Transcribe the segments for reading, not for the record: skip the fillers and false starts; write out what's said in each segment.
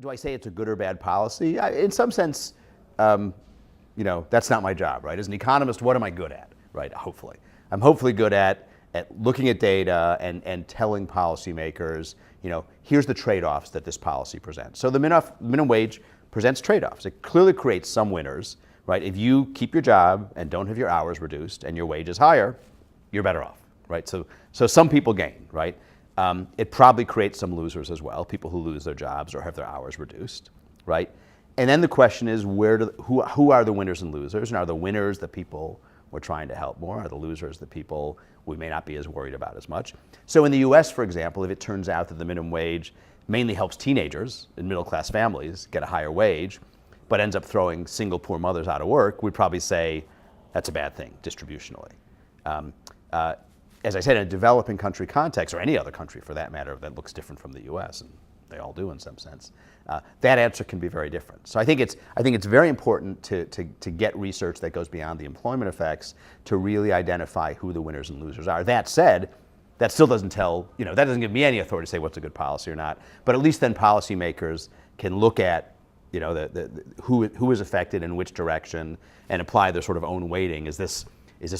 do I say it's a good or bad policy? In some sense, that's not my job, right? As an economist, what am I good at, right? Hopefully. I'm hopefully good at looking at data and telling policymakers, here's the trade-offs that this policy presents. So the minimum wage presents trade-offs. It clearly creates some winners, right? If you keep your job and don't have your hours reduced and your wage is higher, you're better off, right? So some people gain, right? It probably creates some losers as well, people who lose their jobs or have their hours reduced, right? And then the question is, who are the winners and losers? And are the winners the people we're trying to help more? Are the losers the people we may not be as worried about as much? So in the US, for example, if it turns out that the minimum wage mainly helps teenagers in middle-class families get a higher wage, but ends up throwing single poor mothers out of work, we'd probably say that's a bad thing distributionally. As I said, in a developing country context, or any other country for that matter that looks different from the US, and they all do in some sense, that answer can be very different. So I think it's very important to get research that goes beyond the employment effects to really identify who the winners and losers are. That said, that still doesn't that doesn't give me any authority to say what's a good policy or not, but at least then policymakers can look at who is affected in which direction and apply their sort of own weighting. Is this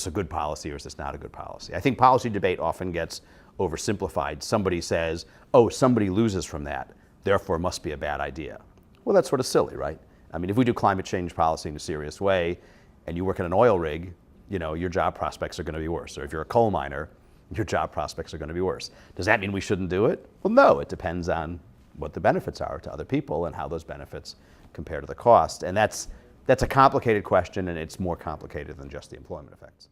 a good policy or is this not a good policy? I think policy debate often gets oversimplified. Somebody says, oh, somebody loses from that, therefore it must be a bad idea. Well, that's sort of silly, right? I mean, if we do climate change policy in a serious way and you work in an oil rig, your job prospects are going to be worse. Or if you're a coal miner, your job prospects are going to be worse. Does that mean we shouldn't do it? Well, no, it depends on what the benefits are to other people and how those benefits compare to the cost. And that's a complicated question, and it's more complicated than just the employment effects.